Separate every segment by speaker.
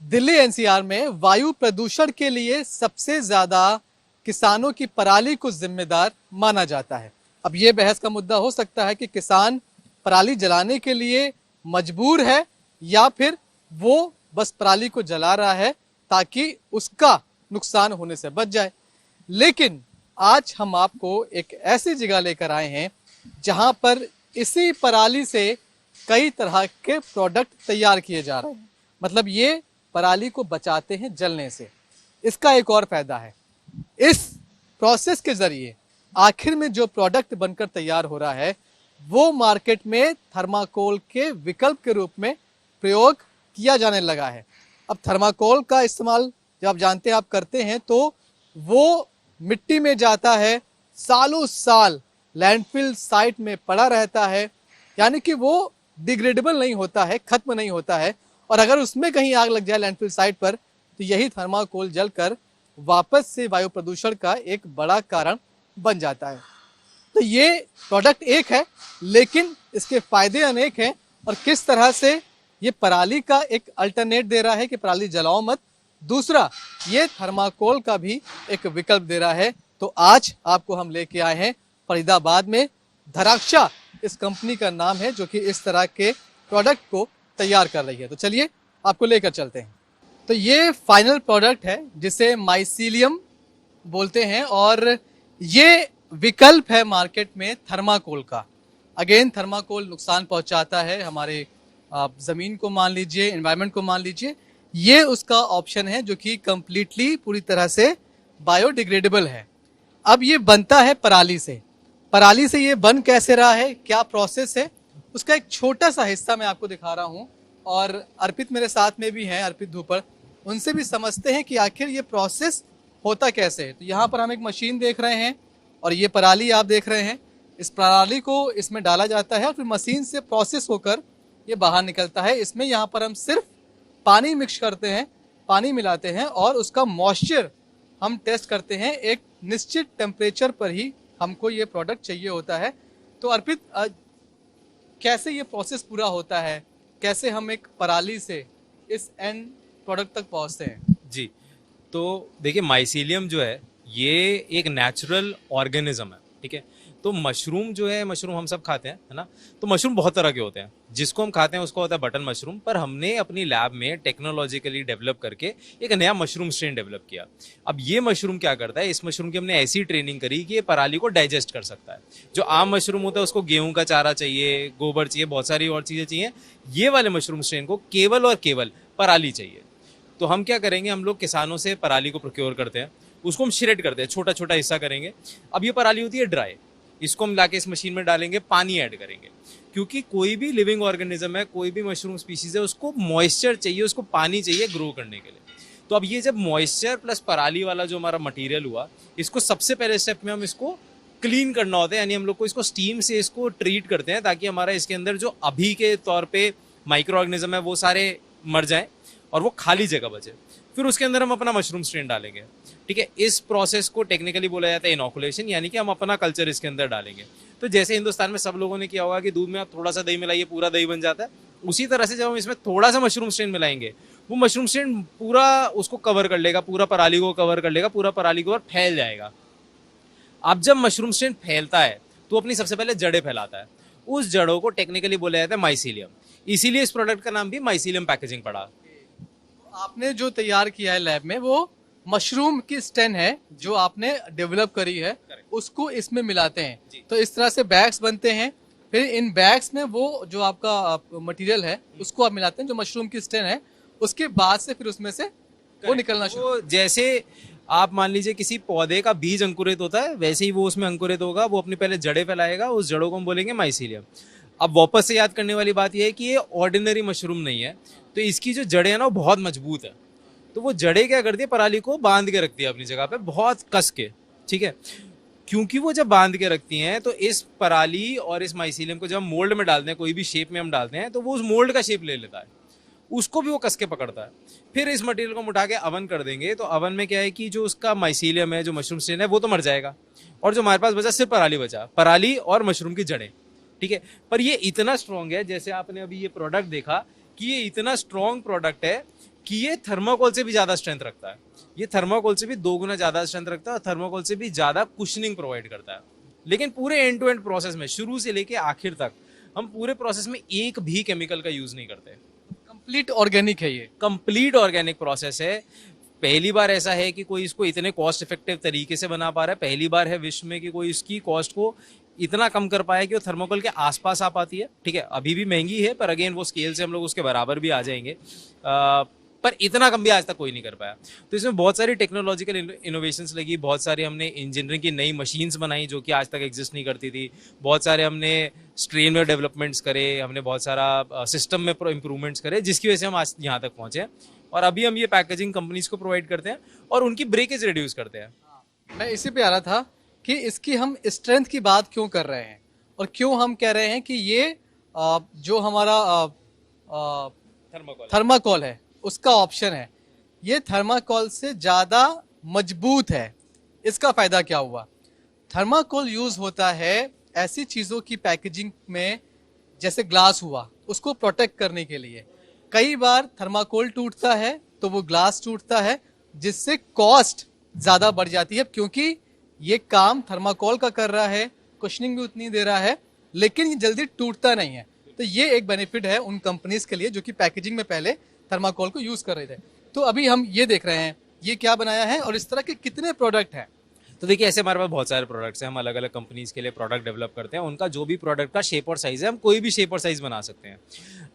Speaker 1: Delhi NCR में वायु प्रदूषण के लिए सबसे ज्यादा किसानों की पराली को जिम्मेदार माना जाता है। अब ये बहस का मुद्दा हो सकता है कि किसान पराली जलाने के लिए मजबूर है या फिर वो बस पराली को जला रहा है ताकि उसका नुकसान होने से बच जाए। लेकिन आज हम आपको एक ऐसी जगह लेकर आए हैं जहां पर इसी पराली से कई तरह के प्रोडक्ट तैयार किए जा रहे हैं। मतलब ये पराली को बचाते हैं जलने से। इसका एक और फायदा है, इस प्रोसेस के जरिए आखिर में जो प्रोडक्ट बनकर तैयार हो रहा है वो मार्केट में थर्माकोल के विकल्प के रूप में प्रयोग किया जाने लगा है। अब थर्माकोल का इस्तेमाल जब आप जानते हैं आप करते हैं तो वो मिट्टी में जाता है, सालों साल लैंडफिल साइट में पड़ा रहता है, यानी कि वो डिग्रेडेबल नहीं होता है, खत्म नहीं होता है। और अगर उसमें कहीं आग लग जाए लैंडफिल साइट पर तो यही थर्माकोल जलकर वापस से वायु प्रदूषण का एक बड़ा कारण बन जाता है। तो ये प्रोडक्ट एक है लेकिन इसके फायदे अनेक हैं और किस तरह से ये पराली का एक अल्टरनेट दे रहा है कि पराली जलाओ मत, दूसरा ये थर्माकोल का भी एक विकल्प दे रहा है। तो आज आपको हम लेके आए हैं फरीदाबाद में, धराक्षा इस कंपनी का नाम है जो कि इस तरह के प्रोडक्ट को तैयार कर रही है। तो चलिए आपको लेकर चलते हैं। तो ये फाइनल प्रोडक्ट है जिसे माइसीलियम बोलते हैं और ये विकल्प है मार्केट में थर्माकोल का। अगेन थर्माकोल नुकसान पहुंचाता है हमारे जमीन को, मान लीजिए एनवायरनमेंट को मान लीजिए। ये उसका ऑप्शन है जो कि कंप्लीटली पूरी तरह से बायोडिग्रेडेबल है। अब ये बनता है पराली से। पराली से ये बन कैसे रहा है, क्या प्रोसेस है, उसका एक छोटा सा हिस्सा मैं आपको दिखा रहा हूँ। और अर्पित मेरे साथ में भी हैं, अर्पित धूपर, उनसे भी समझते हैं कि आखिर ये प्रोसेस होता कैसे है। तो यहाँ पर हम एक मशीन देख रहे हैं और ये पराली आप देख रहे हैं। इस पराली को इसमें डाला जाता है और फिर मशीन से प्रोसेस होकर ये बाहर निकलता है। इसमें यहाँ पर हम सिर्फ पानी मिक्स करते हैं, पानी मिलाते हैं और उसका मॉइस्चर हम टेस्ट करते हैं। एक निश्चित टेम्परेचर पर ही हमको ये प्रोडक्ट चाहिए होता है। तो अर्पित, कैसे ये प्रोसेस पूरा होता है, कैसे हम एक पराली से इस एंड प्रोडक्ट तक पहुंचते हैं?
Speaker 2: जी, तो देखिए माइसीलियम जो है ये एक नेचुरल ऑर्गेनिज्म है, ठीक है। तो मशरूम जो है, मशरूम हम सब खाते हैं, है ना। तो मशरूम बहुत तरह के होते हैं, जिसको हम खाते हैं उसको होता है बटन मशरूम। पर हमने अपनी लैब में टेक्नोलॉजिकली डेवलप करके एक नया मशरूम स्ट्रेन डेवलप किया। अब ये मशरूम क्या करता है, इस मशरूम की हमने ऐसी ट्रेनिंग करी कि ये पराली को डाइजेस्ट कर सकता है। जो आम मशरूम होता है उसको गेहूं का चारा चाहिए, गोबर चाहिए, बहुत सारी और चीजें चाहिए। ये वाले मशरूम स्ट्रेन को केवल और केवल पराली चाहिए। तो हम क्या करेंगे, हम लोग किसानों से पराली को प्रोक्योर करते हैं, उसको हम श्रेड करते हैं, छोटा छोटा हिस्सा करेंगे। अब ये पराली होती है ड्राई, इसको हम लाके इस मशीन में डालेंगे, पानी ऐड करेंगे, क्योंकि कोई भी लिविंग ऑर्गेनिज्म है, कोई भी मशरूम स्पीशीज है, उसको मॉइस्चर चाहिए, उसको पानी चाहिए ग्रो करने के लिए। तो अब ये जब मॉइस्चर प्लस पराली वाला जो हमारा मटेरियल हुआ, इसको सबसे पहले स्टेप में हम इसको क्लीन करना होता है, यानी हम लोग को इसको स्टीम से इसको ट्रीट करते हैं ताकि हमारा इसके अंदर जो अभी के तौर पे माइक्रो ऑर्गेनिज्म है वो सारे मर जाएं और वो खाली जगह बचे। फिर उसके अंदर हम अपना मशरूम स्ट्रेन डालेंगे, ठीक है। इस प्रोसेस को टेक्निकली बोला जाता है इनोकुलेशन, यानी कि हम अपना कल्चर इसके अंदर डालेंगे। तो जैसे हिंदुस्तान में सब लोगों ने किया होगा कि दूध में आप थोड़ा सा दही मिलाइए पूरा दही बन जाता है, उसी तरह से जब हम इसमें थोड़ा सा मशरूम स्ट्रेन मिलाएंगे, वो मशरूम स्ट्रेन पूरा उसको कवर कर लेगा, पूरा पराली को कवर कर लेगा, पूरा पराली के ऊपर फैल जाएगा। अब जब मशरूम स्ट्रेन फैलता है तो अपनी सबसे पहले जड़ें फैलाता है। उस जड़ों को टेक्निकली बोला जाता है माइसीलियम, इसीलिए इस प्रोडक्ट का नाम भी माइसीलियम पैकेजिंग पड़ा।
Speaker 1: आपने जो तैयार किया है लैब में वो मशरूम की स्टेन है जो आपने डेवलप करी है, उसको इसमें मिलाते हैं तो इस तरह से बैग्स बनते हैं। फिर इन बैग्स में वो जो आपका मटेरियल है उसको आप मिलाते हैं, जो मशरूम की स्टेन है, उसके बाद से फिर उसमें से वो निकलना शुरू।
Speaker 2: जैसे आप मान लीजिए किसी पौधे का बीज अंकुरित होता है, वैसे ही वो उसमें अंकुरित होगा, वो अपनी पहले जड़ें फैलाएगा, उस जड़ों को हम बोलेंगे माइसीलियम। अब वापस से याद करने वाली बात यह है कि ये ऑर्डिनरी मशरूम नहीं है, तो इसकी जो जड़ें हैं ना वो बहुत मजबूत है। तो वो जड़ें क्या करती है, पराली को बांध के रखती है अपनी जगह पे बहुत कस के, ठीक है। क्योंकि वो जब बांध के रखती हैं तो इस पराली और इस माइसीलियम को जब हम मोल्ड में डालते हैं, कोई भी शेप में हम डालते हैं, तो वो उस मोल्ड का शेप ले लेता है, उसको भी वो कस के पकड़ता है। फिर इस मटेरियल को हम उठा के अवन कर देंगे, तो अवन में क्या है कि जो उसका माइसीलियम है, जो मशरूम स्ट्रेन है, वो तो मर जाएगा और जो हमारे पास बचा सिर्फ पराली बचा, पराली और मशरूम की जड़ें, ठीक है। पर ये इतना स्ट्रॉन्ग है, जैसे आपने अभी ये प्रोडक्ट देखा कि ये इतना स्ट्रॉन्ग प्रोडक्ट है कि ये थर्माकोल से भी ज्यादा स्ट्रेंथ रखता है। ये थर्माकोल से भी 2 गुना ज्यादा स्ट्रेंथ रखता है और थर्माकोल से भी ज्यादा कुशनिंग प्रोवाइड करता है। लेकिन पूरे एंड टू एंड प्रोसेस में शुरू से लेके आखिर तक हम पूरे प्रोसेस में एक भी केमिकल का यूज नहीं करते।
Speaker 1: कंप्लीट ऑर्गेनिक है ये।
Speaker 2: कंप्लीट ऑर्गेनिक प्रोसेस है। पहली बार ऐसा है कि कोई इसको इतने कॉस्ट इफेक्टिव तरीके से बना पा रहा है। पहली बार है विश्व में कि कोई इसकी कॉस्ट को इतना कम कर पाया कि वो थर्मोकोल के आसपास आ पाती है। ठीक है, अभी भी महंगी है, पर अगेन वो स्केल से हम लोग उसके बराबर भी आ जाएंगे। पर इतना कम भी आज तक कोई नहीं कर पाया। तो इसमें बहुत सारी टेक्नोलॉजिकल इनोवेशंस लगी, बहुत सारी हमने इंजीनियरिंग की नई मशीन्स बनाई जो कि आज तक एग्जिस्ट नहीं करती थी। बहुत सारे हमने स्ट्रेन में डेवलपमेंट्स करे, हमने बहुत सारा सिस्टम में इंप्रूवमेंट्स करे, जिसकी वजह से हम आज यहाँ तक पहुंचे हैं। और अभी हम ये पैकेजिंग कंपनीज को प्रोवाइड करते हैं और उनकी ब्रेकेज रिड्यूस करते हैं।
Speaker 1: मैं इसी पे आ रहा था कि इसकी हम स्ट्रेंथ की बात क्यों कर रहे हैं और क्यों हम कह रहे हैं कि ये जो हमारा थर्माकोल है उसका ऑप्शन है, ये थर्माकोल से ज़्यादा मजबूत है। इसका फ़ायदा क्या हुआ? थर्माकोल यूज़ होता है ऐसी चीज़ों की पैकेजिंग में, जैसे ग्लास हुआ, उसको प्रोटेक्ट करने के लिए। कई बार थर्माकोल टूटता है तो वो ग्लास टूटता है, जिससे कॉस्ट ज़्यादा बढ़ जाती है, क्योंकि ये काम थर्माकोल का कर रहा है, कुशनिंग भी उतनी दे रहा है, लेकिन ये जल्दी टूटता नहीं है। तो ये एक बेनिफिट है उन कंपनीज के लिए जो कि पैकेजिंग में पहले थर्माकोल को यूज कर रहे थे। तो अभी हम ये देख रहे हैं ये क्या बनाया है और इस तरह के कितने प्रोडक्ट हैं।
Speaker 2: तो देखिए, ऐसे हमारे पास बहुत सारे प्रोडक्ट्स हैं। हम अलग अलग कंपनीज के लिए प्रोडक्ट डेवलप करते हैं। उनका जो भी प्रोडक्ट का शेप और साइज है, हम कोई भी शेप और साइज बना सकते हैं।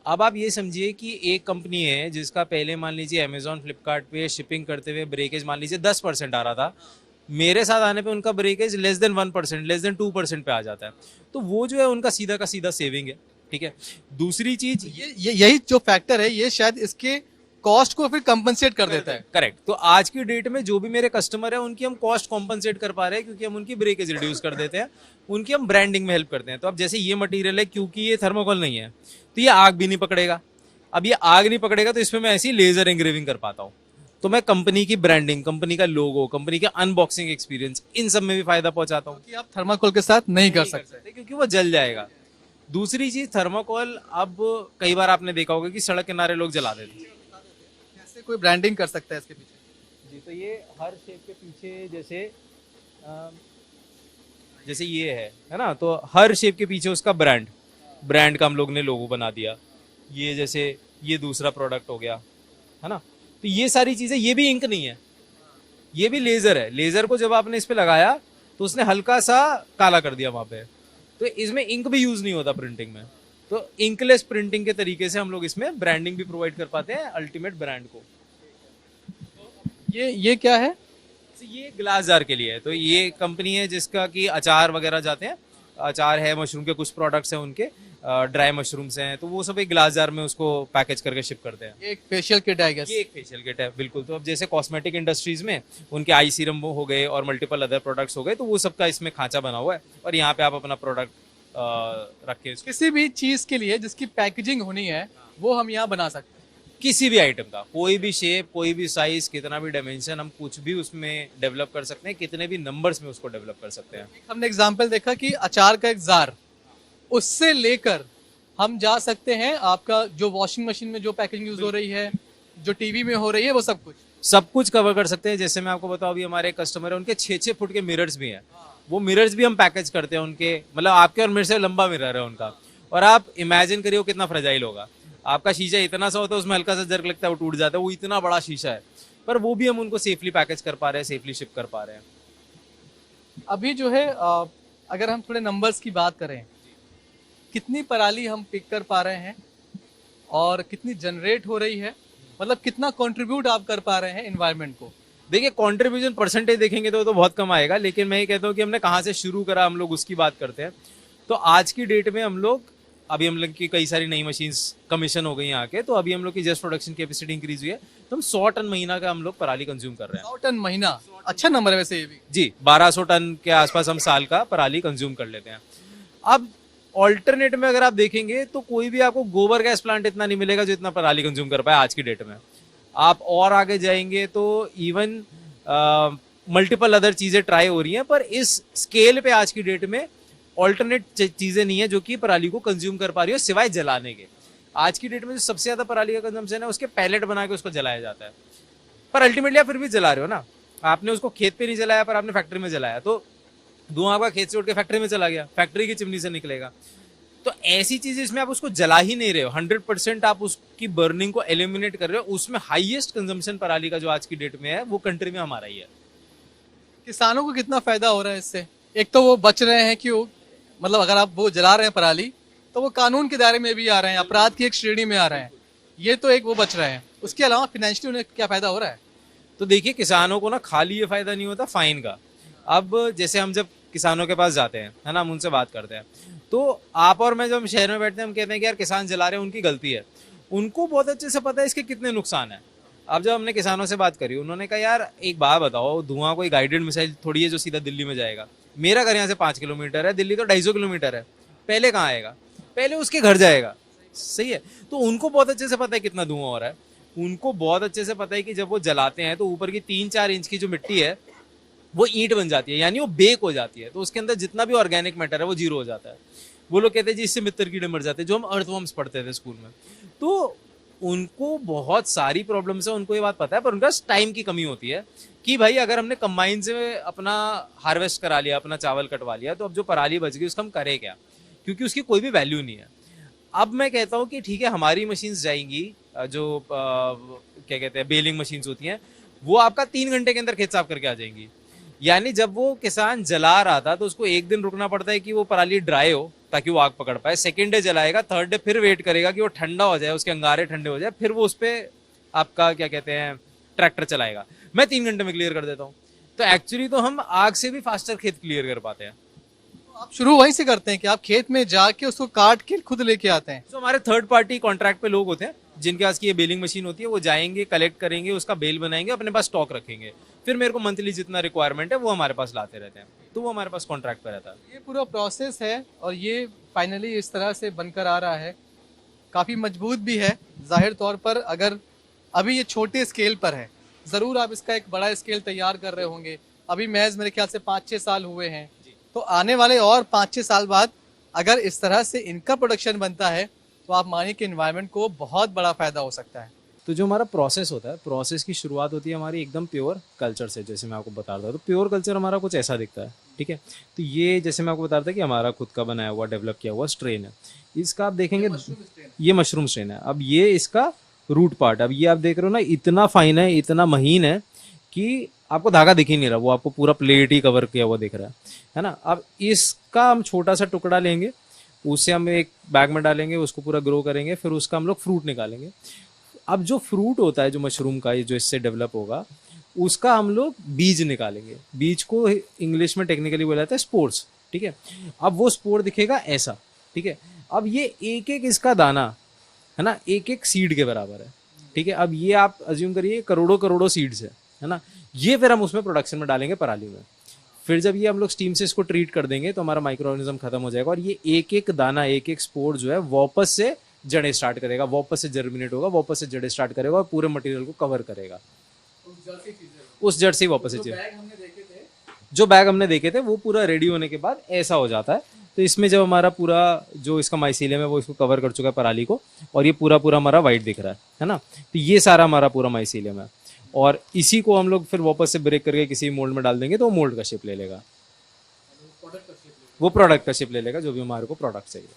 Speaker 2: अब आप ये समझिए कि एक कंपनी है जिसका पहले मान लीजिए अमेजॉन फ्लिपकार्ट पे शिपिंग करते हुए ब्रेकेज मान लीजिए 10% आ रहा था, मेरे साथ आने पे उनका breakage less than 1%, less than 2% पे आ जाता है। तो वो जो है उनका सीधा का सीधा सेविंग है। ठीक है, दूसरी चीज
Speaker 1: यही जो फैक्टर है, ये शायद इसके कॉस्ट को फिर कंपनसेट कर देता है।
Speaker 2: करेक्ट। तो आज की डेट में जो भी मेरे कस्टमर है उनकी हम कॉस्ट कॉम्पनसेट कर पा रहे हैं, क्योंकि हम उनकी ब्रेकेज रिड्यूस कर देते हैं, उनकी हम ब्रांडिंग में हेल्प करते हैं। तो अब जैसे ये मटेरियल है, क्योंकि ये थर्मोकोल नहीं है तो ये आग भी नहीं पकड़ेगा। अब ये आग नहीं पकड़ेगा तो इसमें मैं ऐसी लेजर एंग्रेविंग कर पाता हूँ। तो मैं कंपनी की ब्रांडिंग, कंपनी का लोगो, कंपनी का अनबॉक्सिंग एक्सपीरियंस, इन सब में भी फायदा पहुंचाता हूँ।
Speaker 1: कि आप थर्माकोल के साथ नहीं कर सकते
Speaker 2: क्योंकि वो जल जाएगा। दूसरी चीज, थर्माकोल अब कई बार आपने देखा होगा कि सड़क किनारे लोग जला देते हैं।
Speaker 1: कैसे कोई ब्रांडिंग कर सकता है इसके पीछे?
Speaker 2: जी, तो ये हर शेप के पीछे जैसे ये है ना, तो हर शेप के पीछे उसका ब्रांड का हम लोग ने लोगो बना दिया। ये जैसे ये दूसरा प्रोडक्ट हो गया, है ना। तो ये सारी चीजें, ये भी इंक नहीं है, ये भी लेजर है। लेजर को जब आपने इस पे लगाया तो उसने हल्का सा काला कर दिया वहां पे। तो इसमें इंक भी यूज नहीं होता प्रिंटिंग में। तो इंकलेस प्रिंटिंग के तरीके से हम लोग इसमें ब्रांडिंग भी प्रोवाइड कर पाते हैं अल्टीमेट ब्रांड को।
Speaker 1: ये क्या है?
Speaker 2: तो ये ग्लास जार के लिए है। तो ये कंपनी है जिसका कि अचार वगैरह जाते हैं, अचार है, मशरूम के कुछ प्रोडक्ट्स हैं उनके, ड्राई मशरूम्स हैं, तो वो सब एक ग्लास जार में उसको पैकेज करके शिप करते हैं।
Speaker 1: एक फेशियल किट है,
Speaker 2: ये एक फेशियल किट है, बिल्कुल। तो अब जैसे कॉस्मेटिक इंडस्ट्रीज में उनके आई सीरम हो गए और मल्टीपल अदर प्रोडक्ट्स हो गए, तो वो सबका इसमें खांचा बना हुआ है और यहाँ पे आप अपना प्रोडक्ट रख के
Speaker 1: किसी भी चीज के लिए जिसकी पैकेजिंग होनी है वो हम यहाँ बना सकते हैं।
Speaker 2: किसी भी आइटम का, कोई भी शेप, कोई भी साइज, कितना भी डायमेंशन, हम कुछ भी उसमें डेवलप कर सकते हैं, कितने भी नंबर्स में उसको डेवलप कर सकते हैं।
Speaker 1: हमने एग्जांपल देखा कि अचार का एक जार, उससे लेकर हम जा सकते हैं आपका जो वॉशिंग मशीन में जो पैकेजिंग यूज हो रही है, जो टीवी में हो रही है, वो सब कुछ
Speaker 2: कवर कर सकते हैं। जैसे मैं आपको बताऊं, अभी हमारे कस्टमर है, उनके 6-6 फुट के मिरर्स भी हैं। वो मिरर्स भी हम पैकेज करते हैं उनके, मतलब आपके और मेरे से लंबा मिरर है उनका। और आप इमेजिन करिए वो कितना फ्रेजाइल होगा। आपका शीशा इतना सा होता है, उसमें हल्का सा जर्क लगता है, वो टूट जाता है, वो इतना बड़ा शीशा है, पर वो भी हम उनको सेफली पैकेज कर पा रहे हैं, सेफली शिप कर पा रहे हैं।
Speaker 1: अभी जो है अगर हम थोड़े नंबर्स की बात करें, कितनी पराली हम पिक कर पा रहे हैं और कितनी जनरेट हो रही है, मतलब कितना कंट्रीब्यूट आप कर पा रहे हैं एनवायरनमेंट को?
Speaker 2: देखिए, कंट्रीब्यूशन परसेंटेज देखेंगे तो बहुत कम आएगा, लेकिन मैं ये कहता हूँ कि हमने कहाँ से शुरू करा, हम लोग उसकी बात करते हैं। तो आज की डेट में हम लोग की कई सारी नई मशीन्स कमीशन हो गई यहाँ के, तो अभी हम लोग की जस्ट प्रोडक्शन कैपेसिटी इंक्रीज हुई है, तो हम 100 टन महीना का हम लोग पराली कंज्यूम कर रहे हैं।
Speaker 1: 100 टन महीना, अच्छा नंबर है वैसे ये भी।
Speaker 2: जी, 1200 टन के आसपास हम साल का पराली कंज्यूम कर लेते हैं। अब ऑल्टरनेट में अगर आप देखेंगे तो कोई भी आपको गोबर गैस प्लांट इतना नहीं मिलेगा जो इतना पराली कंज्यूम कर पाए आज की डेट में। आप और आगे जाएंगे तो इवन मल्टीपल अदर चीजें ट्राई हो रही हैं, पर इस स्केल पे आज की डेट में ऑल्टरनेट चीजें नहीं है जो कि पराली को कंज्यूम कर पा रही हो सिवाय जलाने के। आज की डेट में जो सबसे ज्यादा पराली का कंजम्पशन है उसके पैलेट बना के उसको जलाया जाता है, पर अल्टीमेटली आप फिर भी जला रहे हो ना, आपने उसको खेत पे नहीं जलाया पर आपने फैक्ट्री में जलाया, तो धुआं आपका खेत से उठ के फैक्ट्री में चला गया, फैक्ट्री की चिमनी से निकलेगा। तो ऐसी चीजें इसमें आप उसको जला ही नहीं रहे हो, 100% आप उसकी बर्निंग को एलिमिनेट कर रहे हो। उसमें हाईएस्ट कंजम्पशन पराली का जो आज की डेट में है वो कंट्री में हमारा ही है।
Speaker 1: किसानों को कितना फायदा हो रहा है इससे? एक तो वो बच रहे हैं कि मतलब अगर आप वो जला रहे हैं पराली तो वो कानून के दायरे में भी आ रहे हैं, अपराध की एक श्रेणी में आ रहे हैं, ये तो एक वो बच रहे हैं। उसके अलावा फाइनेंशियली उन्हें क्या फायदा हो रहा है?
Speaker 2: तो देखिए किसानों को ना खाली ये फायदा नहीं होता फाइन का। अब जैसे हम जब किसानों के पास जाते हैं है ना, हम उनसे बात करते हैं, तो आप और मैं जब हम शहर में बैठते हैं हम कहते हैं कि यार किसान जला रहे हैं उनकी गलती है, उनको बहुत अच्छे से पता है इसके कितने नुकसान है। अब जब हमने किसानों से बात करी उन्होंने कहा यार एक बात बताओ, धुआं कोई गाइडेड मिसाइल थोड़ी है जो सीधा दिल्ली में जाएगा। मेरा घर यहाँ से 5 किलोमीटर है, दिल्ली तो 250 किलोमीटर है, पहले कहाँ आएगा, पहले उसके घर जाएगा। सही है, तो उनको बहुत अच्छे से पता है कितना धुआं हो रहा है, उनको बहुत अच्छे से पता है कि जब वो जलाते हैं तो ऊपर की 3-4 इंच की जो मिट्टी है वो ईंट बन जाती है, यानी वो बेक हो जाती है, तो उसके अंदर जितना भी ऑर्गेनिक मैटर है वो जीरो हो जाता है। वो लोग कहते हैं जी इससे मित्र कीड़े मर जाते हैं, जो हम अर्थवर्म्स पढ़ते थे स्कूल में। तो उनको बहुत सारी प्रॉब्लम्स है, उनको ये बात पता है, पर उनका टाइम की कमी होती है कि भाई अगर हमने कंबाइन से अपना हार्वेस्ट करा लिया, अपना चावल कटवा लिया, तो अब जो पराली बच गई उसका हम करें क्या, क्योंकि उसकी कोई भी वैल्यू नहीं है। अब मैं कहता हूँ कि ठीक है हमारी मशीन्स जाएंगी, जो क्या कहते हैं बेलिंग मशीन्स होती हैं, वो आपका 3 घंटे के अंदर खेत साफ करके आ जाएंगी। यानी जब वो किसान जला रहा था तो उसको एक दिन रुकना पड़ता है कि वो पराली ड्राई हो ताकि वो आग पकड़ पाए, सेकेंड डे जलाएगा, थर्ड डे फिर वेट करेगा कि वो ठंडा हो जाए, उसके अंगारे ठंडे हो जाए, फिर वो उस पर आपका क्या कहते हैं ट्रैक्टर चलाएगा। मैं 3 घंटे में क्लियर कर देता हूँ। तो एक्चुअली तो हम आग से भी फास्टर खेत क्लियर कर पाते हैं।
Speaker 1: आप शुरू वहीं से करते हैं कि आप खेत में जाके उसको काट के खुद लेके आते हैं?
Speaker 2: तो हमारे थर्ड पार्टी कॉन्ट्रैक्ट पे लोग होते हैं जिनके पास की ये बेलिंग मशीन होती है, वो जाएंगे कलेक्ट करेंगे, उसका बेल बनाएंगे, अपने पास स्टॉक रखेंगे, फिर मेरे को मंथली जितना रिक्वायरमेंट है वो हमारे पास लाते रहते हैं, तो वो हमारे पास कॉन्ट्रैक्ट पे रहता है।
Speaker 1: ये पूरा प्रोसेस है और ये फाइनली इस तरह से बनकर आ रहा है, काफ़ी मजबूत भी है जाहिर तौर पर। अगर अभी ये छोटे स्केल पर है, ज़रूर आप इसका एक बड़ा स्केल तैयार कर रहे होंगे। अभी महज मेरे ख्याल से 5-6 साल हुए हैं, तो आने वाले और 5-6 साल बाद अगर इस तरह से इनका प्रोडक्शन बनता है तो आप मानिए कि इन्वायरमेंट को बहुत बड़ा फ़ायदा हो सकता है।
Speaker 2: तो जो हमारा प्रोसेस होता है, प्रोसेस की शुरुआत होती है हमारी एकदम प्योर कल्चर से, जैसे मैं आपको बता रहा था। तो प्योर कल्चर हमारा कुछ ऐसा दिखता है, ठीक है। तो ये जैसे मैं आपको बता रहा था कि हमारा खुद का बनाया हुआ डेवलप किया हुआ स्ट्रेन है, इसका आप देखेंगे ये मशरूम स्ट्रेन है। अब ये इसका रूट पार्ट, अब ये आप देख रहे हो ना, इतना फाइन है, इतना महीन है कि आपको धागा दिख ही नहीं रहा, वो आपको पूरा प्लेट ही कवर किया हुआ दिख रहा है ना। अब इसका हम छोटा सा टुकड़ा लेंगे, उससे हम एक बैग में डालेंगे, उसको पूरा ग्रो करेंगे, फिर उसका हम लोग फ्रूट निकालेंगे। अब जो फ्रूट होता है जो मशरूम का, ये जो इससे डेवलप होगा, उसका हम लोग बीज निकालेंगे। बीज को इंग्लिश में टेक्निकली बोला जाता है स्पोर्स, ठीक है। अब वो स्पोर दिखेगा ऐसा, ठीक है। अब ये एक एक इसका दाना है ना, एक एक सीड के बराबर है, ठीक है। अब ये आप अज्यूम करिए करोड़ों करोड़ों सीड्स है ना, ये फिर हम उसमें प्रोडक्शन में डालेंगे पराली में। फिर जब ये हम लोग स्टीम से इसको ट्रीट कर देंगे तो हमारा माइक्रो ऑर्गेनिज्म खत्म हो जाएगा, और ये एक एक दाना, एक एक स्पोर जो है वापस से जड़ें स्टार्ट करेगा, वापस से जर्मिनेट होगा, वापस से जड़ें स्टार्ट करेगा और पूरे मटेरियल को कवर करेगा। उस जड़ से ही वापस से जो बैग हमने देखे थे वो पूरा रेडी होने के बाद ऐसा हो जाता है। तो इसमें जब हमारा पूरा जो इसका माइसीलियम है वो इसको कवर कर चुका है पराली को, और ये पूरा पूरा हमारा वाइट दिख रहा है ना, तो ये सारा हमारा पूरा माइसीलियम है। और इसी को हम लोग फिर वापस से ब्रेक करके किसी मोल्ड में डाल देंगे तो वो मोल्ड का शेप ले लेगा, वो प्रोडक्ट का शेप ले लेगा, जो भी हमारे को प्रोडक्ट चाहिए।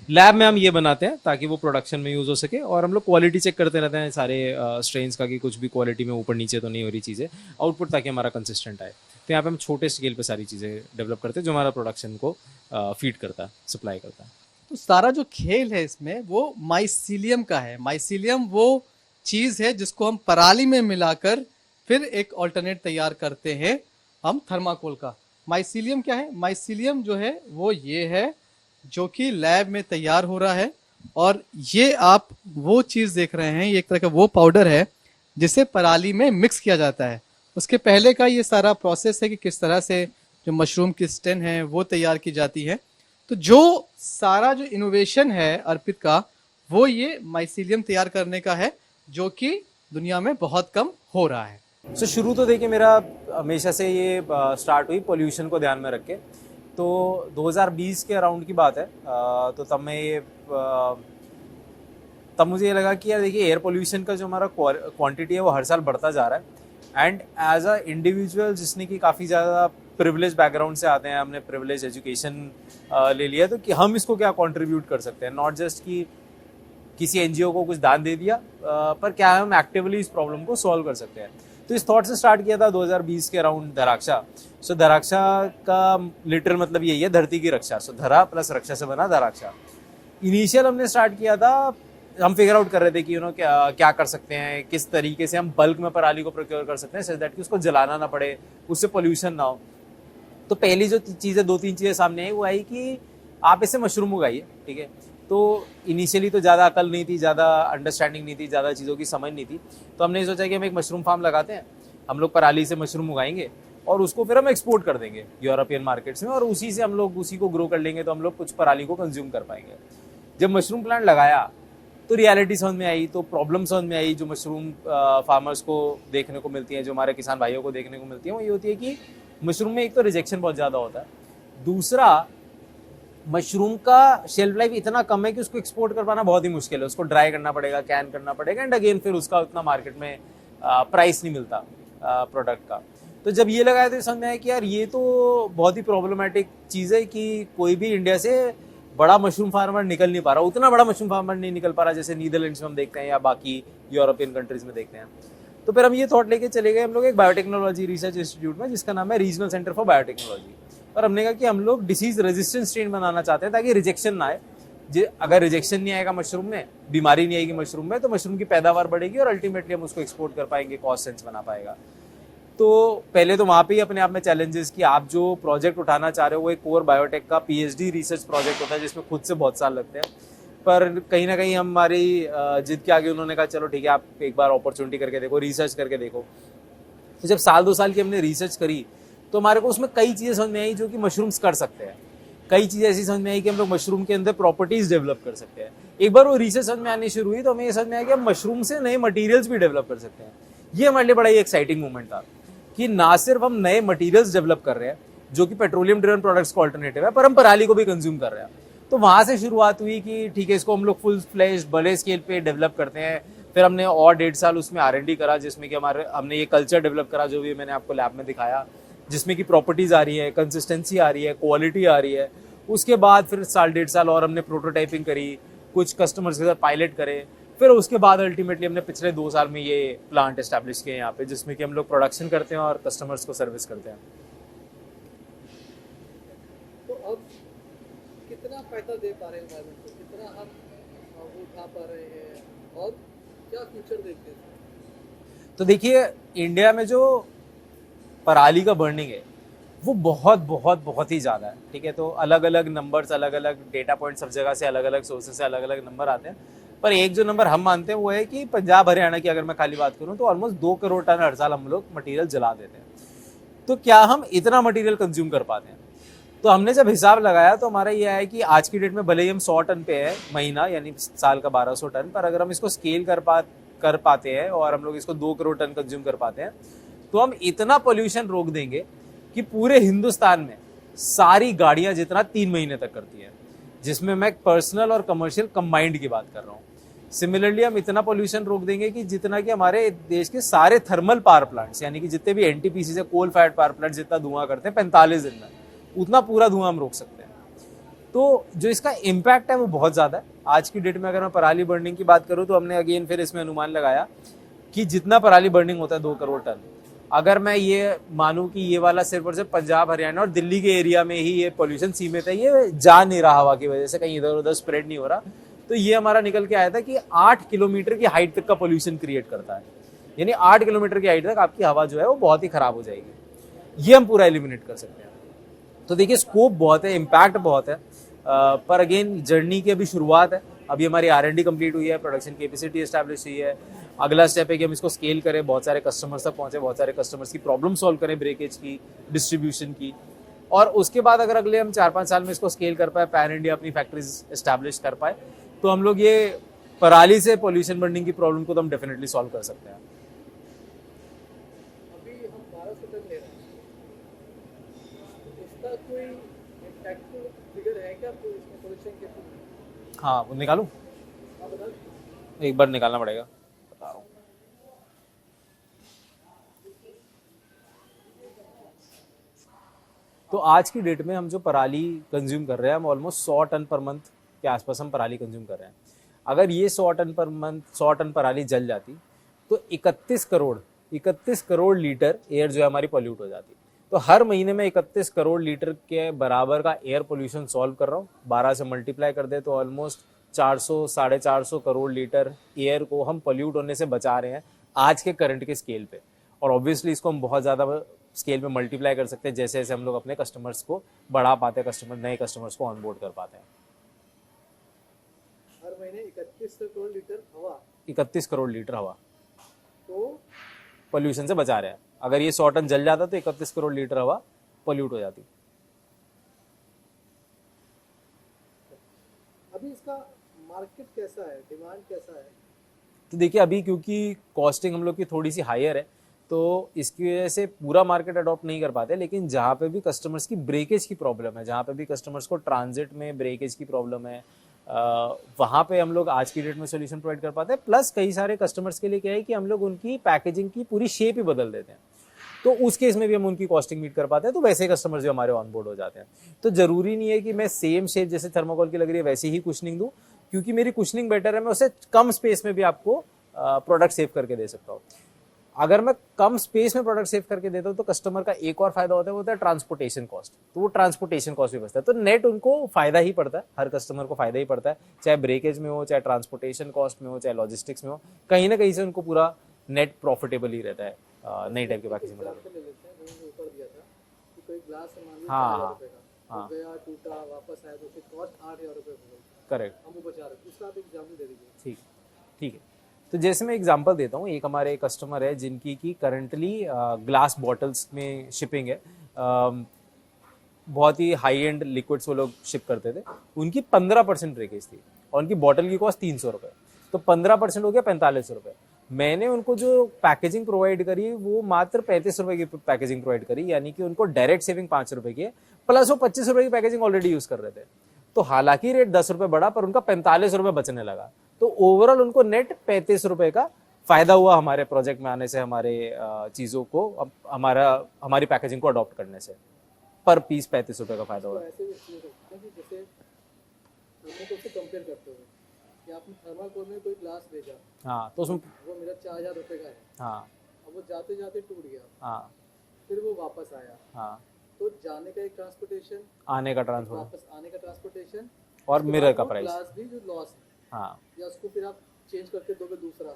Speaker 2: लैब में हम ये बनाते हैं ताकि वो प्रोडक्शन में यूज़ हो सके, और हम लोग क्वालिटी चेक करते रहते हैं सारे स्ट्रेन्स का कि कुछ भी क्वालिटी में ऊपर नीचे तो नहीं हो रही चीज़ें, आउटपुट ताकि हमारा कंसिस्टेंट आए। तो यहाँ पे हम छोटे स्केल पे सारी चीज़ें डेवलप करते हैं जो हमारा प्रोडक्शन को फीड करता है, सप्लाई करता है।
Speaker 1: तो सारा जो खेल है इसमें वो माइसीलियम का है। माइसीलियम वो चीज़ है जिसको हम पराली में मिलाकर फिर एक ऑल्टरनेट तैयार करते हैं हम थर्माकोल का। माइसीलियम क्या है? माइसीलियम जो है वो ये है जो कि लैब में तैयार हो रहा है, और ये आप वो चीज़ देख रहे हैं, ये एक तरह का वो पाउडर है जिसे पराली में मिक्स किया जाता है। उसके पहले का ये सारा प्रोसेस है कि किस तरह से जो मशरूम की स्टेन है वो तैयार की जाती है। तो जो सारा जो इनोवेशन है अर्पित का, वो ये माइसीलियम तैयार करने का है, जो कि दुनिया में बहुत कम हो रहा है।
Speaker 2: शुरू तो देखिए मेरा हमेशा से ये स्टार्ट हुई पोल्यूशन को ध्यान में रख के। तो 2020 के अराउंड की बात है। तो तब मैं ये तब मुझे ये लगा कि यार देखिए एयर पोल्यूशन का जो हमारा क्वांटिटी है वो हर साल बढ़ता जा रहा है। एंड एज अ इंडिविजुअल जिसने कि काफ़ी ज़्यादा प्रिविलेज बैकग्राउंड से आते हैं, हमने प्रिविलेज एजुकेशन ले लिया, तो कि हम इसको क्या कंट्रीब्यूट कर सकते हैं। नॉट जस्ट कि किसी एनजीओ को कुछ दान दे दिया, पर क्या हम एक्टिवली इस प्रॉब्लम को सॉल्व कर सकते हैं। तो इस थॉट से स्टार्ट किया था 2020 के अराउंड धराक्षा। सो धराक्षा का लिटरल मतलब यही है, धरती की रक्षा। सो धरा प्लस रक्षा से बना धराक्षा। इनिशियल हमने स्टार्ट किया था, हम फिगर आउट कर रहे थे कि क्या कर सकते हैं, किस तरीके से हम बल्क में पराली को प्रोक्योर कर सकते हैं सो दैट कि उसको जलाना ना पड़े, उससे पोल्यूशन ना हो। तो पहली जो चीज़ें 2-3 चीज़ें सामने आई वो आई कि आप इससे मशरूम उगाइए, ठीक है। तो इनिशियली तो ज़्यादा अकल नहीं थी, ज़्यादा अंडरस्टैंडिंग नहीं थी, ज़्यादा चीज़ों की समझ नहीं थी। तो हमने सोचा कि हम एक मशरूम फार्म लगाते हैं, हम लोग पराली से मशरूम उगाएंगे और उसको फिर हम एक्सपोर्ट कर देंगे यूरोपियन मार्केट्स में, और उसी से हम लोग उसी को ग्रो कर लेंगे, तो हम लोग कुछ पराली को कंज्यूम कर पाएंगे। जब मशरूम प्लांट लगाया तो रियलिटी समझ में आई, तो प्रॉब्लम समझ में आई जो मशरूम फार्मर्स को देखने को मिलती है, जो हमारे किसान भाइयों को देखने को मिलती है, वो ये होती है कि मशरूम में एक तो रिजेक्शन बहुत ज़्यादा होता है, दूसरा मशरूम का शेल्फ लाइफ इतना कम है कि उसको एक्सपोर्ट कर पाना बहुत ही मुश्किल है। उसको ड्राई करना पड़ेगा, कैन करना पड़ेगा, एंड अगेन फिर उसका उतना मार्केट में प्राइस नहीं मिलता प्रोडक्ट का। तो जब ये लगाया तो समझ में आया कि यार ये तो बहुत ही प्रॉब्लमेटिक चीज़ है कि कोई भी इंडिया से बड़ा मशरूम फार्मर निकल नहीं पा रहा, उतना बड़ा मशरूम फार्मर नहीं निकल पा रहा जैसे नीदरलैंड्स में हम देखते हैं या बाकी यूरोपियन कंट्रीज में देखते हैं। तो फिर हम ये थॉट लेके चले गए हम लोग एक बायोटेक्नोलॉजी रिसर्च इंस्टीट्यूट में, जिसका नाम है रीजनल सेंटर फॉर बायोटेक्नोलॉजी। और हमने कहा कि हम लोग डिसीज रेजिस्टेंट स्ट्रेन बनाना चाहते हैं ताकि रिजेक्शन ना आए। अगर रिजेक्शन नहीं आएगा मशरूम में, बीमारी नहीं आएगी मशरूम में, तो मशरूम की पैदावार बढ़ेगी और अल्टीमेटली हम उसको एक्सपोर्ट कर पाएंगे, कॉस्ट सेंस बना पाएगा। तो पहले तो वहाँ पे ही अपने आप में चैलेंजेस कि आप जो प्रोजेक्ट उठाना चाह रहे हो वो एक कोर बायोटेक का पीएचडी रिसर्च प्रोजेक्ट होता है जिसमें खुद से बहुत साल लगते हैं। पर कहीं ना कहीं हमारी जिद के आगे उन्होंने कहा चलो ठीक है, आप एक बार अपॉर्चुनिटी करके देखो, रिसर्च करके देखो। तो जब 1-2 साल की हमने रिसर्च करी तो हमारे को उसमें कई चीज़ें समझ में आई जो कि मशरूम्स कर सकते हैं। कई चीज़ें ऐसी समझ में आई कि हम लोग मशरूम के अंदर प्रॉपर्टीज डेवलप कर सकते हैं। एक बार वो रिसर्च समझ में आनी शुरू हुई तो हमें ये समझ में आया कि हम मशरूम से नए मटीरियल्स भी डेवलप कर सकते हैं। ये हमारे लिए बड़ा ही एक्साइटिंग मोमेंट था कि ना सिर्फ हम नए मटीरियल्स डेवलप कर रहे हैं जो कि पेट्रोलियम ड्रिवन प्रोडक्ट्स का ऑल्टरनेटिव है, पर हम पराली को भी कंज्यूम कर रहे हैं। तो वहाँ से शुरुआत हुई कि ठीक है, इसको हम लोग फुल फ्लैश बड़े स्केल पे डेवलप करते हैं। फिर हमने और 1.5 साल उसमें R&D करा, जिसमें कि हमने ये कल्चर डेवलप करा जो भी मैंने आपको लैब में दिखाया, जिसमें कि प्रॉपर्टीज आ रही है, कंसिस्टेंसी आ रही है, क्वालिटी आ रही है। उसके बाद फिर 1.5 साल और हमने प्रोटोटाइपिंग करी, कुछ कस्टमर्स के साथ पायलट करे। फिर उसके बाद अल्टीमेटली हमने पिछले 2 साल में ये प्लांट एस्टैब्लिश किए यहाँ पे, जिसमें कि हम लोग प्रोडक्शन करते हैं और कस्टमर्स को सर्विस करते हैं।
Speaker 1: तो अब कितना फायदा दे पा रहे हैं एनवायरनमेंट को, कितना हम वो उठा पा रहे हैं और क्या फ्यूचर देखते हैं?
Speaker 2: तो देखिए, इंडिया में जो पराली का बर्निंग है वो बहुत बहुत बहुत ही ज़्यादा है, ठीक है। तो अलग अलग नंबर्स, अलग अलग डेटा पॉइंट, सब जगह से अलग अलग सोर्सेज से अलग अलग नंबर आते हैं। पर एक जो नंबर हम मानते हैं वो है कि पंजाब हरियाणा की अगर मैं खाली बात करूं तो ऑलमोस्ट 2 करोड़ टन हर साल हम लोग मटेरियल जला देते हैं। तो क्या हम इतना मटेरियल कंज्यूम कर पाते हैं? तो हमने जब हिसाब लगाया तो हमारा ये है कि आज की डेट में भले ही हम 100 टन पे है महीना, यानी साल का 1200 टन, पर अगर हम इसको स्केल कर पाते हैं और हम लोग इसको 2 करोड़ टन कंज्यूम कर पाते हैं तो हम इतना पोल्यूशन रोक देंगे कि पूरे हिंदुस्तान में सारी गाड़ियां जितना 3 महीने तक करती है, जिसमें मैं पर्सनल और कमर्शियल कंबाइंड की बात कर रहा हूँ। सिमिलरली हम इतना पोल्यूशन रोक देंगे कि जितना कि हमारे देश के सारे थर्मल पावर प्लांट्स, यानी कि जितने भी एनटीपीसी से कोल फायर्ड पावर प्लांट जितना धुआं करते हैं 45 दिन में, उतना पूरा धुआं हम रोक सकते हैं। तो जो इसका इम्पैक्ट है वो बहुत ज़्यादा है। आज की डेट में अगर मैं पराली बर्निंग की बात करूँ तो हमने अगेन फिर इसमें अनुमान लगाया कि जितना पराली बर्निंग होता है 2 करोड़ टन, अगर मैं ये मानूं कि ये वाला सिर्फ और सिर्फ पंजाब हरियाणा और दिल्ली के एरिया में ही ये पोल्यूशन सीमित है, ये जा नहीं रहा हवा की वजह से, कहीं इधर उधर स्प्रेड नहीं हो रहा, तो ये हमारा निकल के आया था कि 8 किलोमीटर की हाइट तक का पोल्यूशन क्रिएट करता है। यानी 8 किलोमीटर की हाइट तक आपकी हवा जो है वो बहुत ही खराब हो जाएगी। ये हम पूरा एलिमिनेट कर सकते हैं। तो देखिए, स्कोप बहुत है, इम्पैक्ट बहुत है, पर अगेन जर्नी की अभी शुरुआत है। अभी हमारी R&D कंप्लीट हुई है, प्रोडक्शन कैपेसिटी एस्टैब्लिश हुई है। अगला स्टेप है कि हम इसको स्केल करें, बहुत सारे कस्टमर्स तक पहुंचे, बहुत सारे कस्टमर्स की प्रॉब्लम सॉल्व करें, ब्रेकेज की, डिस्ट्रीब्यूशन की, और उसके बाद अगर अगले हम 4-5 साल में इसको स्केल कर पाए, पैन इंडिया अपनी फैक्ट्रीज एस्टैब्लिश कर पाए, तो हम लोग ये पराली से पोल्यूशन बर्निंग की प्रॉब्लम को तो हम डेफिनेटली सॉल्व कर सकते हैं।
Speaker 1: अभी हम 1200 टन ले रहे हैं, इसका कोई क्या आपको इसमें पोल्यूशन के?
Speaker 2: हाँ वो निकालूं,
Speaker 1: हाँ बता।
Speaker 2: एक बार निकालना पड़ेगा, बता रहा हूँ। तो आज की डेट में हम जो पराली कंज्यूम कर रहे हैं, हम ऑलमोस्ट 100 टन पर मंथ के आसपास हम पराली कंज्यूम कर रहे हैं। अगर ये 100 टन पर मंथ 100 टन पराली जल जाती तो 31 करोड़ लीटर एयर जो है हमारी पॉल्यूट हो जाती। तो हर महीने में 31 करोड़ लीटर के बराबर का एयर पोल्यूशन सॉल्व कर रहा हूँ। 12 से मल्टीप्लाई कर दे तो ऑलमोस्ट 400 450 करोड़ लीटर एयर को हम पॉल्यूट होने से बचा रहे हैं आज के करंट के स्केल पे। और ऑब्वियसली इसको हम बहुत ज़्यादा स्केल पे मल्टीप्लाई कर सकते हैं जैसे जैसे हम लोग अपने कस्टमर्स को बढ़ा पाते हैं, नए कस्टमर्स को ऑनबोर्ड कर पाते हैं।
Speaker 1: हर महीने 31 करोड़ लीटर हवा,
Speaker 2: 31 करोड़ लीटर हवा
Speaker 1: तो
Speaker 2: पोल्यूशन से बचा रहे हैं। अगर ये 100 टन जल जाता तो 31 करोड़ लीटर हवा पोल्यूट हो जाती।
Speaker 1: अभी इसका मार्केट कैसा है, डिमांड कैसा है?
Speaker 2: तो देखिए अभी क्योंकि कॉस्टिंग हम लोग की थोड़ी सी हायर है तो इसकी वजह से पूरा मार्केट अडॉप्ट नहीं कर पाते, लेकिन जहाँ पे भी कस्टमर्स की ब्रेकेज की प्रॉब्लम है, जहाँ पे भी कस्टमर्स को ट्रांजिट में ब्रेकेज की प्रॉब्लम है, वहाँ पे हम लोग आज की डेट में सोल्यूशन प्रोवाइड कर पाते हैं। प्लस कई सारे कस्टमर्स के लिए क्या है कि हम लोग उनकी पैकेजिंग की पूरी शेप ही बदल देते हैं, तो उस केस में भी हम उनकी कॉस्टिंग मीट कर पाते हैं। तो वैसे कस्टमर्स जो हमारे ऑन बोर्ड हो जाते हैं। तो जरूरी नहीं है कि मैं सेम शेप जैसे थर्माकोल की लग रही है वैसे ही कुशनिंग दूं, क्योंकि मेरी कुशनिंग बेटर है, मैं उसे कम स्पेस में भी आपको प्रोडक्ट सेव करके दे सकता हूँ। अगर मैं कम स्पेस में प्रोडक्ट सेव करके देता हूँ तो कस्टमर का एक और फायदा होता है, वो होता है ट्रांसपोर्टेशन कॉस्ट। तो वो ट्रांसपोर्टेशन कॉस्ट भी बचता है, तो नेट उनको फायदा ही पड़ता है, हर कस्टमर को फायदा ही पड़ता है, चाहे ब्रेकेज में हो, चाहे ट्रांसपोर्टेशन कॉस्ट में हो, चाहे लॉजिस्टिक्स में हो, कहीं ना कहीं से उनको पूरा नेट प्रॉफिटेबल ही रहता है नई टाइप की पैकेजिंग में।
Speaker 1: ऊपर दिया था कि कोई ग्लास मान लो
Speaker 2: हाँ,
Speaker 1: 4,000
Speaker 2: हाँ,
Speaker 1: रुपए का,
Speaker 2: हाँ।
Speaker 1: तो गया टूटा वापस आया तो उसकी कॉस्ट 8,000 रुपए हो गई,
Speaker 2: करेक्ट,
Speaker 1: हम वो बचा रहे हैं। उसका आप एग्जाम्पल दे दीजिए।
Speaker 2: ठीक ठीक है। तो जैसे मैं एग्जांपल देता हूँ, एक हमारे कस्टमर है जिनकी की करंटली ग्लास बॉटल्स में शिपिंग है, बहुत ही हाई एंड लिक्विड्स वो लोग शिप करते थे। उनकी 15% ब्रेकेज थी और उनकी बॉटल की कॉस्ट 300 रुपये, तो 15% हो गया 45 रुपये। मैंने उनको जो पैकेजिंग प्रोवाइड करी वो मात्र 35 रुपये की पैकेजिंग प्रोवाइड करी, यानी कि उनको डायरेक्ट सेविंग 5 रुपये की है, प्लस वो 25 रुपये की पैकेजिंग ऑलरेडी यूज कर रहे थे। तो हालांकि रेट 10 रुपये बढ़ा पर उनका 45 रुपये बचने लगा। तो ओवरऑल उनको नेट 35 रुपये का फायदा हुआ हमारे प्रोजेक्ट में आने से, हमारे चीज़ों को हमारी पैकेजिंग को अडॉप्ट करने से। पर पीस 35 रुपये का फायदा हुआ।
Speaker 1: ऐसे भी इसलिए सकते हैं कि जैसे हमने तो कंपेयर करते हुए कि आपने थर्माकोल में कोई ग्लास भेजा,
Speaker 2: हाँ तो उसमें
Speaker 1: वो मेरा 4,000 रुपए का है,
Speaker 2: हाँ
Speaker 1: अब वो जाते जाते टूट गया,
Speaker 2: हाँ
Speaker 1: फिर वो वापस आया,
Speaker 2: हाँ,
Speaker 1: तो जाने का एक ट्रांसपोर्टेशन,
Speaker 2: आने का ट्रांसफर
Speaker 1: वापस आने का ट्रांसपोर्टेशन,
Speaker 2: और मिरर का प्राइस।
Speaker 1: ग्लास भी जो लॉस है,
Speaker 2: हाँ
Speaker 1: या उसको फिर आप चेंज करके दोगे दूसरा,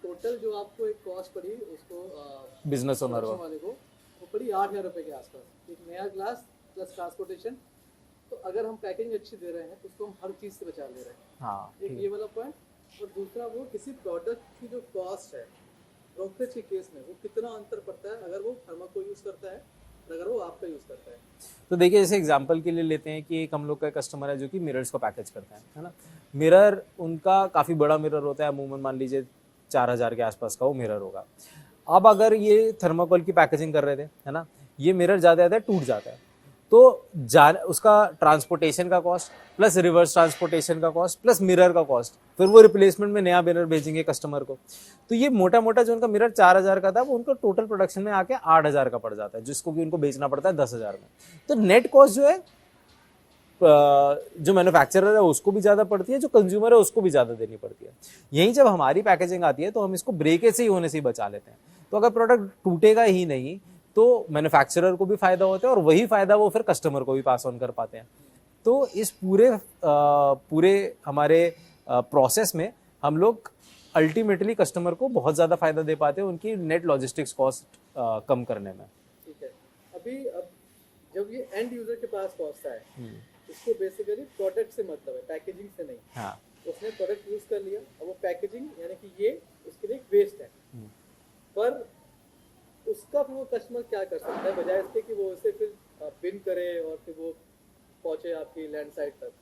Speaker 1: टोटल जो आपको एक कॉस्ट पड़ी उसको
Speaker 2: बिजनेस ओनर को
Speaker 1: वाले को वो पड़ी 8,000 रुपए के आसपास, एक नया ग्लास प्लस ट्रांसपोर्टेशन। तो अगर हम पैकेजिंग अच्छी दे रहे हैं तो उसको हम हर चीज़ से बचा ले रहे हैं।
Speaker 2: हाँ
Speaker 1: एक ये वाला पॉइंट, और दूसरा वो किसी प्रोडक्ट की जो कॉस्ट है ब्रोकरेज के केस में वो कितना अंतर पड़ता है अगर वो थर्माकोल यूज़ करता है और अगर वो आपका यूज़ करता है।
Speaker 2: तो देखिए जैसे एग्जांपल के लिए लेते हैं कि एक हम लोग का कस्टमर है जो कि मिरर्स को पैकेज करता है ना। मिरर उनका काफ़ी बड़ा मिरर होता है, अमूमन मान लीजिए 4,000 के आसपास का वो मिरर होगा। अब अगर ये थर्माकोल की पैकेजिंग कर रहे थे, है ना, ये मिरर ज़्यादा ज़्यादा टूट जाता है, तो उसका ट्रांसपोर्टेशन का कॉस्ट प्लस रिवर्स ट्रांसपोर्टेशन का कॉस्ट प्लस मिरर का कॉस्ट, फिर वो रिप्लेसमेंट में नया मिरर भेजेंगे कस्टमर को। तो ये मोटा मोटा जो उनका मिरर 4,000 का था वो उनको टोटल प्रोडक्शन में आके 8,000 का पड़ जाता है, जिसको कि उनको बेचना पड़ता है 10,000 में। तो नेट कॉस्ट जो है जो मैन्युफैक्चरर है उसको भी ज़्यादा पड़ती है, जो कंज्यूमर है उसको भी ज़्यादा देनी पड़ती है। यहीं जब हमारी पैकेजिंग आती है तो हम इसको ब्रेकेज से ही होने से ही बचा लेते हैं। तो अगर प्रोडक्ट टूटेगा ही नहीं तो मैन्युफैक्चरर को भी फायदा होता है और वही फायदा वो फिर कस्टमर को भी पास ऑन कर पाते हैं। तो इस पूरे हमारे प्रोसेस में हम लोग अल्टीमेटली कस्टमर को बहुत ज़्यादा फायदा दे पाते हैं उनकी नेट लॉजिस्टिक्स कॉस्ट कम करने में।
Speaker 1: ठीक है, अभी अब जब ये एंड यूजर के पास पहुंचता है इसको बेसिकली प्रोडक्ट से मतलब है, पैकेजिंग से नहीं।
Speaker 2: हाँ,
Speaker 1: उसने प्रोडक्ट यूज कर लिया, अब वो पैकेजिंग यानी कि ये उसके लिए वेस्ट है, पर उसका फिर वो कस्टमर क्या कर सकता है बजाय इसके कि वो उसे फिर बिन करे और फिर वो पहुंचे आपकी लैंड साइड तक।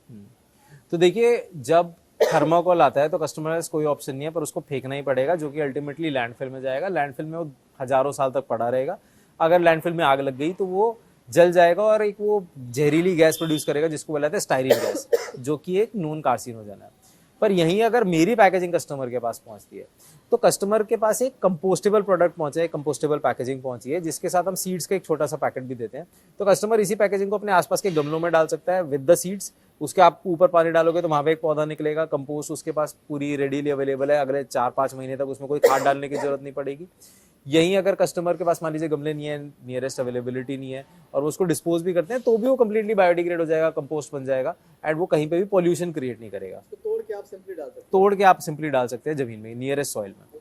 Speaker 2: तो देखिए जब थर्माकोल आता है तो कस्टमर के कोई ऑप्शन नहीं है पर उसको फेंकना ही पड़ेगा, जो कि अल्टीमेटली लैंडफिल में जाएगा। लैंडफिल में वो हजारों साल तक पड़ा रहेगा। अगर लैंडफिल में आग लग गई तो वो जल जाएगा और एक वो जहरीली गैस प्रोड्यूस करेगा जिसको बोला जाता है स्टायरीन गैस, जो कि एक नॉन कार्सिनोजन है। पर यहीं अगर मेरी पैकेजिंग कस्टमर के पास पहुंचती है तो कस्टमर के पास एक कंपोस्टेबल प्रोडक्ट पहुंचे, कंपोस्टेबल पैकेजिंग पहुंची है, जिसके साथ हम सीड्स का एक छोटा सा पैकेट भी देते हैं। तो कस्टमर इसी पैकेजिंग को अपने आसपास के गमलों में डाल सकता है विद द सीड्स। उसके आप ऊपर पानी डालोगे तो वहां पे एक पौधा निकलेगा। कंपोस्ट उसके पास पूरी रेडीली अवेलेबल है, अगले 4-5 महीने तक उसमें कोई खाद डालने की जरूरत नहीं पड़ेगी। यहीं अगर कस्टमर के पास मान लीजिए गमले नहीं है, नियरेस्ट अवेलेबिलिटी नहीं है और वो उसको डिस्पोज भी करते हैं, तो भी वो कंप्लीटली बायोडिग्रेड हो जाएगा, कंपोस्ट बन जाएगा एंड वो कहीं पे भी पॉल्यूशन क्रिएट नहीं करेगा।
Speaker 1: तो तोड़ के आप सिंपली डाल सकते
Speaker 2: हैं जमीन में, नियरेस्ट सॉइल में।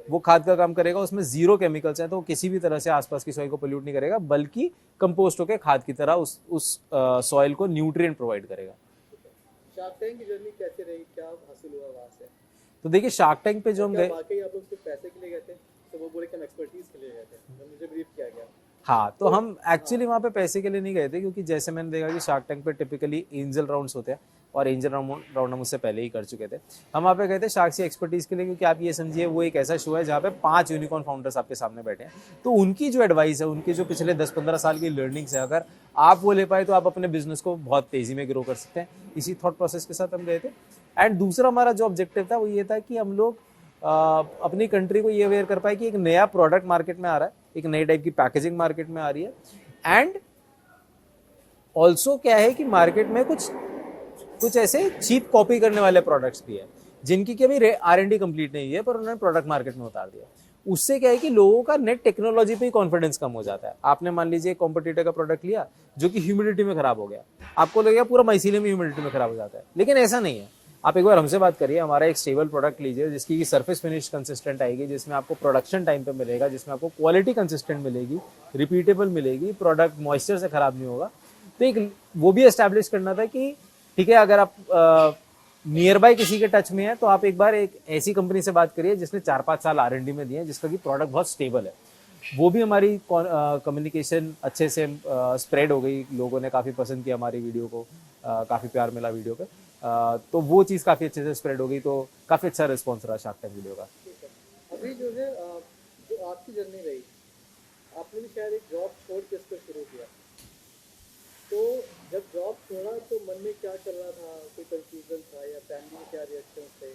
Speaker 2: वो खाद का काम करेगा, उसमें 0 केमिकल्स हैं, तो किसी भी तरह से आसपास की सॉइल को पोल्यूट नहीं करेगा, बल्कि कंपोस्ट होकर खाद की तरह उस सॉइल को न्यूट्रिएंट प्रोवाइड करेगा।
Speaker 1: शार्क टैंक की जर्नी कैसे रही, क्या हासिल हुआ वहां से?
Speaker 2: तो देखिए शार्क टैंक पे जो हम गए,
Speaker 1: वाकई आप लोग सिर्फ पैसे के लिए गए थे? तो वो बोले कि हम एक्सपर्टीज के लिए गए थे, मुझे ब्रीफ किया गया।
Speaker 2: हाँ, तो हम एक्चुअली वहाँ पे पैसे के लिए नहीं गए थे, क्योंकि जैसे मैंने देखा कि शार्क टैंक पे टिपिकली एंजल राउंड्स होते हैं और एंजल राउंड हम उससे पहले ही कर चुके थे। हम वहाँ पे गए थे शार्क सी एक्सपर्टीज के लिए, क्योंकि आप ये समझिए वो एक ऐसा शो है जहाँ पे 5 यूनिकॉर्न फाउंडर्स आपके सामने बैठे हैं। तो उनकी जो एडवाइस है, उनके जो पिछले 10-15 साल की लर्निंग्स है, अगर आप वो ले पाए तो आप अपने बिजनेस को बहुत तेजी में ग्रो कर सकते हैं। इसी थॉट प्रोसेस के साथ हम गए थे। एंड दूसरा हमारा जो ऑब्जेक्टिव था वो ये था कि हम लोग अपनी कंट्री को ये अवेयर कर पाए कि एक नया प्रोडक्ट मार्केट में आ रहा है, एक नई टाइप की पैकेजिंग मार्केट में आ रही है। एंड ऑल्सो क्या है कि मार्केट में कुछ ऐसे चीप कॉपी करने वाले प्रोडक्ट्स भी है, जिनकी कि अभी R&D कंप्लीट नहीं है, पर उन्होंने प्रोडक्ट मार्केट में उतार दिया। उससे क्या है कि लोगों का नेट टेक्नोलॉजी पे ही कॉन्फिडेंस कम हो जाता है। आपने मान लीजिए कॉम्पिटिटर का प्रोडक्ट लिया जो कि ह्यूमिडिटी में खराब हो गया, आपको लगेगा पूरा माइसीलियम ह्यूमिडिटी में खराब हो जाता है, लेकिन ऐसा नहीं है। आप एक बार हमसे बात करिए, हमारा एक स्टेबल प्रोडक्ट लीजिए जिसकी सरफेस फिनिश कंसिस्टेंट आएगी, जिसमें आपको प्रोडक्शन टाइम पे मिलेगा, जिसमें आपको क्वालिटी कंसिस्टेंट मिलेगी, रिपीटेबल मिलेगी, प्रोडक्ट मॉइस्चर से खराब नहीं होगा। तो एक वो भी एस्टैब्लिश करना था कि ठीक है, अगर आप नियर बाय किसी के टच में है तो आप एक बार एक ऐसी कंपनी से बात करिए जिसने 4-5 साल R&D में दिए हैं, जिसका कि प्रोडक्ट बहुत स्टेबल है। वो भी हमारी कम्युनिकेशन अच्छे से स्प्रेड हो गई, लोगों ने काफ़ी पसंद किया हमारी वीडियो को, काफ़ी प्यार मिला वीडियो पे, तो वो चीज़ काफ़ी अच्छे से स्प्रेड हो गई, तो काफ़ी अच्छा रिस्पॉन्स रहा शार्क टैंक वीडियो का।
Speaker 1: अभी जो है जो आपकी जर्नी रही, आपने भी शायद एक जॉब छोड़ के इसको शुरू किया, तो जब जॉब छोड़ा तो मन में क्या चल रहा था? कोई कंफ्यूजन था या फैमिली में क्या रिएक्शन थे,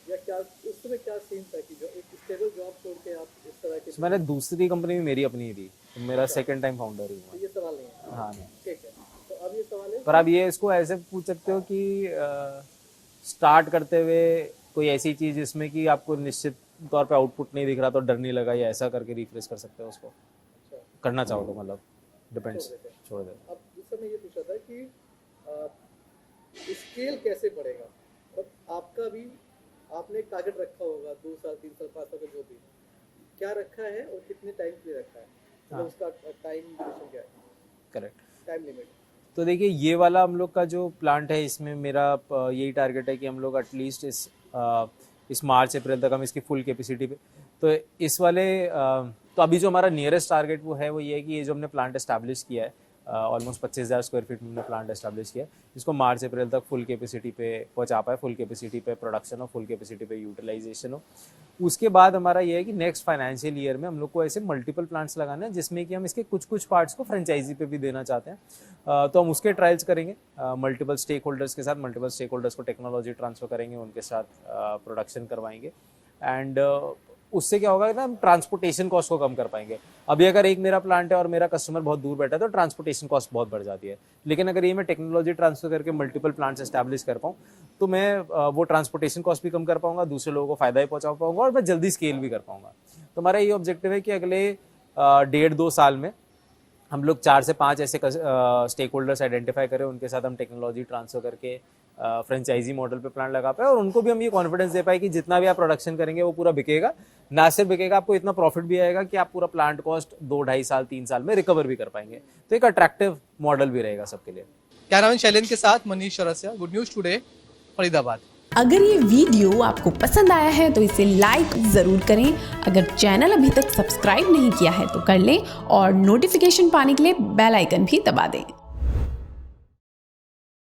Speaker 1: या क्या उस समय क्या सीन था कि जो एक स्टेबल जॉब छोड़ के आप इस तरह के?
Speaker 2: मैंने दूसरी कंपनी में मेरी अपनी थी, मेरा सेकंड टाइम फाउंडर ही हुआ।
Speaker 1: ये सवाल नहीं है?
Speaker 2: हाँ नहीं,
Speaker 1: ठीक है। तो अब ये सवाल है,
Speaker 2: पर आप ये इसको ऐसे पूछ सकते हो कि स्टार्ट करते हुए कोई ऐसी चीज़ जिसमें कि आपको निश्चित तौर पे आउटपुट नहीं दिख रहा तो डर नहीं लगा, या ऐसा करके रिफ्रेश कर सकते हो उसको। करना चाहो तो मतलब डिपेंड्स, छोड़ दे।
Speaker 1: अब जिस समय ये पूछा था कि स्केल कैसे बढ़ेगा, और आपका भी आपने एक टारगेट रखा होगा 2 साल 3 साल 5 साल का, जो भी क्या रखा है और कितने टाइम के लिए रखा है, मतलब उसका टाइम ड्यूरेशन क्या है?
Speaker 2: Correct,
Speaker 1: time limit.
Speaker 2: तो देखिए ये वाला हम लोग का जो प्लांट है, इसमें मेरा यही टारगेट है कि हम लोग एटलीस्ट इस मार्च अप्रैल तक हम इसकी फुल कैपेसिटी पे, तो इस वाले तो अभी जो हमारा नियरेस्ट टारगेट वो ये है कि ये जो हमने प्लांट एस्टैब्लिश किया है, ऑलमोस्ट 25,000 स्क्वायर फीट में हमने प्लांट एस्टैब्लिश किया है, इसको मार्च अप्रैल तक फुल कैपेसिटी पे पहुंचा पाए, फुल कैपेसिटी पे प्रोडक्शन हो, फुल कैपेसिटी पे यूटिलाइजेशन हो। उसके बाद हमारा ये है कि नेक्स्ट फाइनेंशियल ईयर में हम लोग को ऐसे मल्टीपल प्लांट्स लगाने हैं, जिसमें कि हम इसके कुछ पार्ट्स को फ्रेंचाइजी पे भी देना चाहते हैं। तो हम उसके ट्रायल्स करेंगे मल्टीपल स्टेक होल्डर्स के साथ, मल्टीपल स्टेक होल्डर्स को टेक्नोलॉजी ट्रांसफर करेंगे, उनके साथ प्रोडक्शन करवाएंगे। एंड उससे क्या होगा ना, हम ट्रांसपोर्टेशन कॉस्ट को कम कर पाएंगे। अभी अगर एक मेरा प्लांट है और मेरा कस्टमर बहुत दूर बैठा है तो ट्रांसपोर्टेशन कॉस्ट बहुत बढ़ जाती है, लेकिन अगर ये मैं टेक्नोलॉजी ट्रांसफर करके मल्टीपल प्लांट्स एस्टैब्लिश कर पाऊँ तो मैं वो ट्रांसपोर्टेशन कॉस्ट भी कम कर पाऊंगा, दूसरे लोगों को फायदा ही पहुंचा पाऊंगा और मैं जल्दी स्केल भी कर पाऊंगा। तो हमारा ये ऑब्जेक्टिव है कि अगले 1.5-2 साल में हम लोग 4 से 5 ऐसे स्टेक होल्डर्स आइडेंटिफाई करें, उनके साथ हम टेक्नोलॉजी ट्रांसफर करके फ्रेंचाइजी मॉडल पे प्लांट लगा पाए और उनको भी हम ये कॉन्फिडेंस दे पाए कि जितना भी आप प्रोडक्शन करेंगे वो पूरा बिकेगा। ना सिर्फ बिकेगा, आपको इतना प्रॉफिट भी आएगा कि आप पूरा प्लांट कॉस्ट 2-2.5 साल 3 साल में रिकवर भी कर पाएंगे। तो एक अट्रैक्टिव मॉडल भी रहेगा सबके लिए।
Speaker 1: कैमरामैन शैलेंद्र के साथ Manish Chaurasia, good news today, Faridabad.
Speaker 3: अगर ये वीडियो आपको पसंद आया है तो इसे लाइक ज़रूर करें। अगर चैनल अभी तक सब्सक्राइब नहीं किया है तो कर लें और नोटिफिकेशन पाने के लिए बेल आइकन भी दबा दें।